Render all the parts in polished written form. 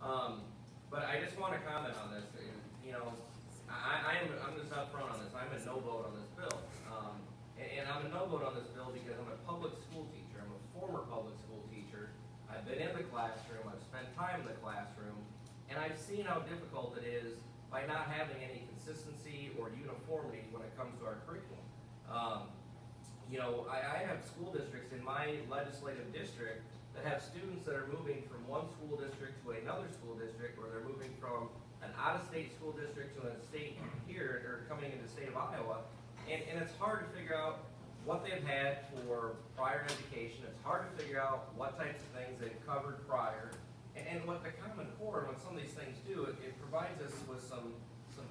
But I just want to comment on this. You know, I'm just up front on this. I'm a no vote on this bill. And I'm a no vote on this bill because I'm a public school teacher. I'm a former public school teacher. I've been in the classroom. I've spent time in the classroom. And I've seen how difficult it is by not having any consistency or uniformity when it comes to our curriculum. You know, I have school districts in my legislative district that have students that are moving from one school district to another school district, or they're moving from an out-of-state school district to a state here, or coming into the state of Iowa, and it's hard to figure out what they've had for prior education. It's hard to figure out what types of things they've covered prior, and what the Common Core, what some of these things do, it provides us with some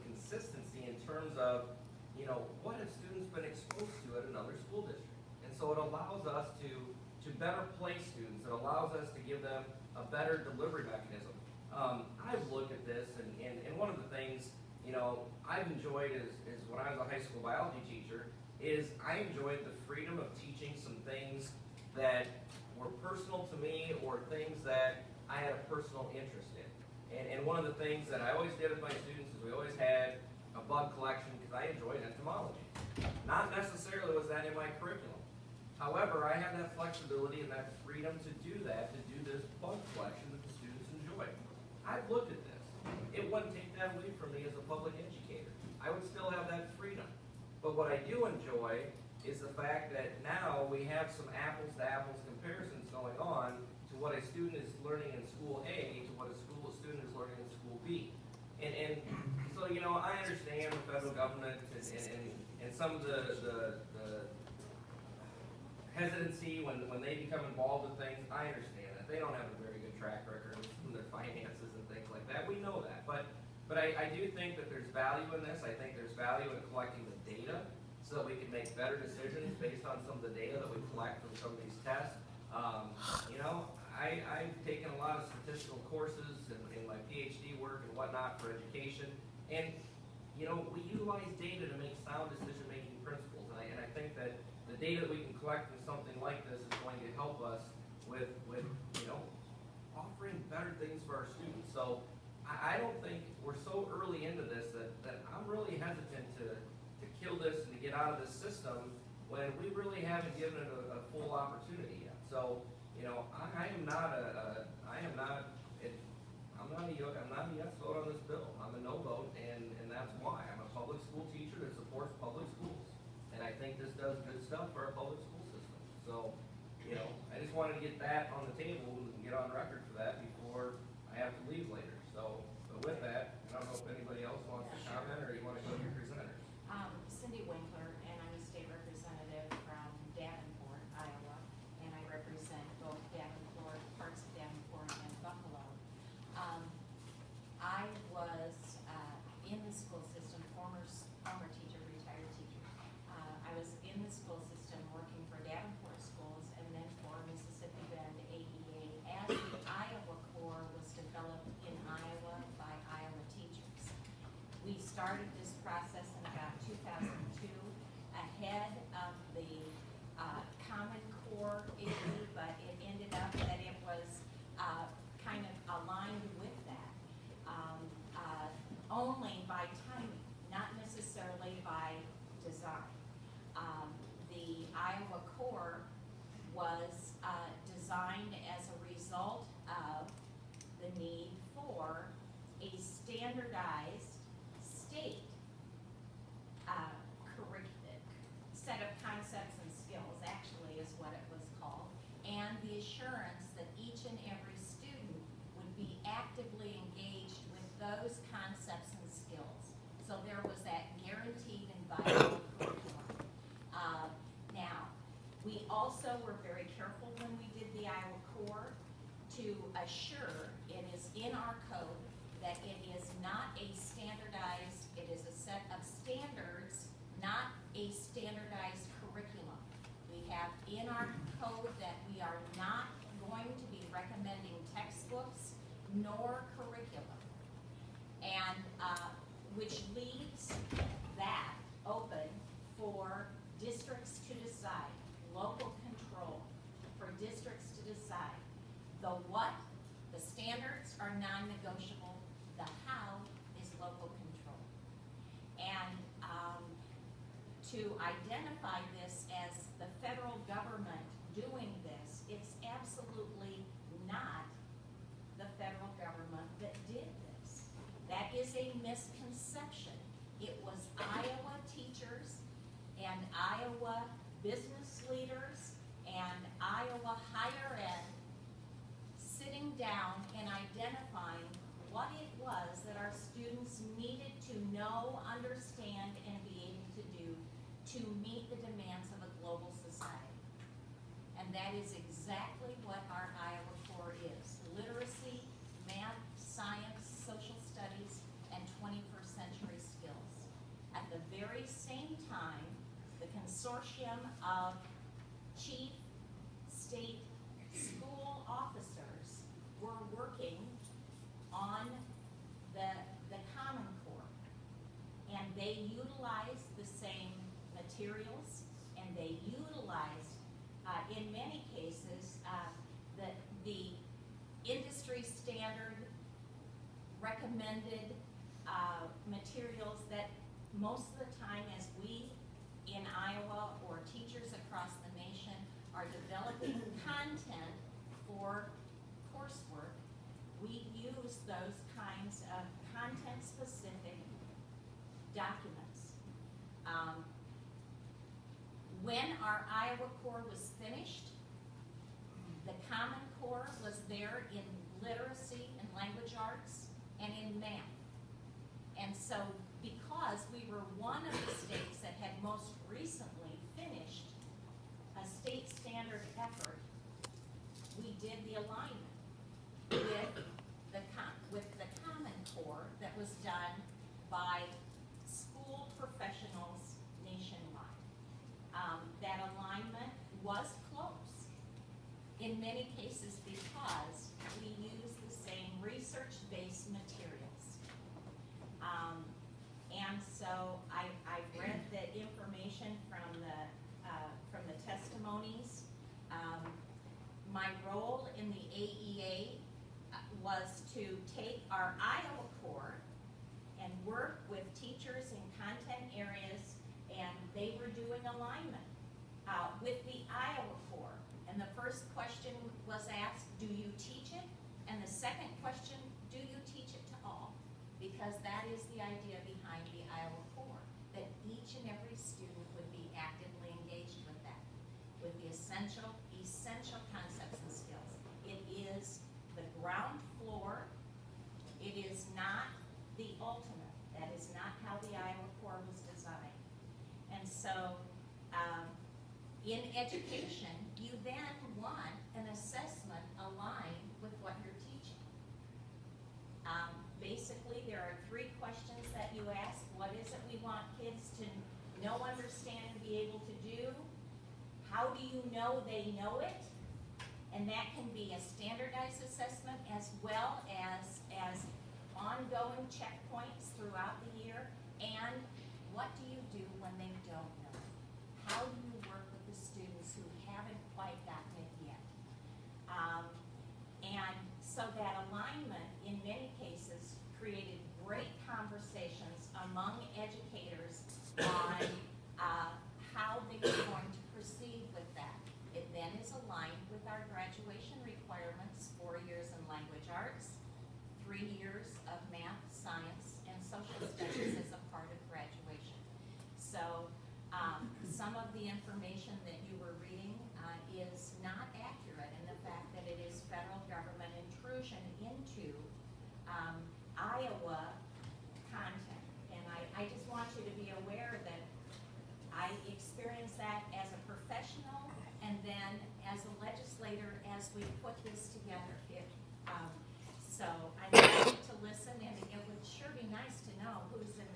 consistency in terms of, you know, what have students been exposed to at another school district. And so it allows us to better place students. It allows us to give them a better delivery mechanism. I've looked at this, and one of the things, you know, I've enjoyed is when I was a high school biology teacher, is I enjoyed the freedom of teaching some things that were personal to me, or things that I had a personal interest in. And one of the things that I always did with my students is we always had a bug collection, because I enjoyed entomology. Not necessarily was that in my curriculum. However, I had that flexibility and that freedom to do that, to do this bug collection that the students enjoyed. I've looked at this. It wouldn't take that away from me as a public educator. I would still have that freedom. But what I do enjoy is the fact that now we have some apples to apples comparisons going on to what a student is learning in school A to what a student is learning in school B. And so, you know, I understand the federal government and some of the hesitancy when they become involved with things. I understand that. They don't have a very good track record in their finances and things like that. We know that. But I do think that there's value in this. I think there's value in collecting the data so that we can make better decisions based on some of the data that we collect from some of these tests. You know, I've taken a lot of statistical courses in my PhD work and whatnot for education. And, you know, we utilize data to make sound decision-making principles. And I think that the data that we can collect from something like this is going to help us with you know, offering better things for our students. So I don't think we're so early into this that I'm really hesitant to kill this and to get out of this system when we really haven't given it a full opportunity yet. So, you know, I'm not a yes vote on this bill. I'm a no vote, and that's why. I'm a public school teacher that supports public schools. And I think this does good stuff for our public school system. So, you know, I just wanted to get that on the table and get on record for that before I have to leave later. So, but with that, I don't know if anybody else wants to comment, or you want to go to your presenters. Cindy Winckler, and I'm a state representative from Davenport, Iowa, and I represent both Davenport, parts of Davenport, and Buffalo. I was in the school system, former teacher, retired teacher. I was in the school system working for Davenport schools and then for Mississippi Bend AEA as the Iowa Core was developed in Iowa by Iowa teachers. We started this process in about 2002 ahead of the Common Core issue, but it ended up that it was kind of aligned with that. Only by timing, not necessarily by design. The Iowa Core was designed as a result of the need for a standardized state set of concepts and skills, actually is what it was called, and the assurance that each and every student would be actively engaged with those concepts and skills. So there was that guaranteed and viable curriculum. Now, we also were very careful when we did the Iowa Core to assure it is in our code that it is not a standardized, it is a set of standards, not a standardized curriculum. We have in our code that we are not going to be recommending textbooks nor curriculum, and which leaves that open for districts to decide, local control for districts to decide the what, the standards, are non-negotiable. The how is local control. And to identify this as the federal government doing this, it's absolutely not the federal government that did this. That is a misconception. It was Iowa teachers and Iowa business leaders and Iowa higher ed sitting down and identifying what it was that our students needed to know, understand, and be able to do to meet the demands of a global society. And that is exactly what our Iowa Core is. Literacy, math, science, social studies, and 21st century skills. At the very same time, the consortium of chief state school officers were working on the Common Core. And they utilized the same materials, and they utilized, in many cases, the industry standard recommended materials that most of the time, as we in Iowa or teachers across the nation are developing content for coursework, we use those kinds of content-specific documents. When our Iowa Core was finished, the Common Core was there in literacy and language arts and in math. And so because we were one of the states that had most recently finished a state standard effort, we did the alignment with the Common Core that was done by school professionals nationwide. That alignment was close in many cases because we use the same research-based materials. And so I've read the information from the testimonies. My role in the AEA was to take our Iowa Core and work with teachers in content areas, and they were doing alignment with the Iowa Core. And the first question was asked, do you teach it? And the second question, do you teach it to all? Because that is the idea behind the Iowa Core, that each and every student would be actively engaged with that, with the essential concepts and skills. It is the ground floor. It is not the ultimate. That is not how the Iowa Core was designed. And so, in education, you then want an assessment aligned with what you're teaching. Basically, there are 3 questions that you ask. What is it we want kids to know, understand, and be able to do? How do you know they know it? And that can be a standardized assessment as well as ongoing checkpoints throughout the year. And what do you do when they don't know it? How do you work with the students who haven't quite gotten it yet? And so that alignment, in many cases, created great conversations among educators on how they were going to proceed with that. It then is aligned with our graduation requirements: 4 years in language arts, 3 years of math, science, and social studies as a part of graduation. So some of the information that you were reading is not accurate in the fact that it is federal government intrusion into Iowa content. And I just want you to be aware that I experienced that as a professional and then as a legislator as we put this together. So I need you to listen, and it would sure be nice to know who's in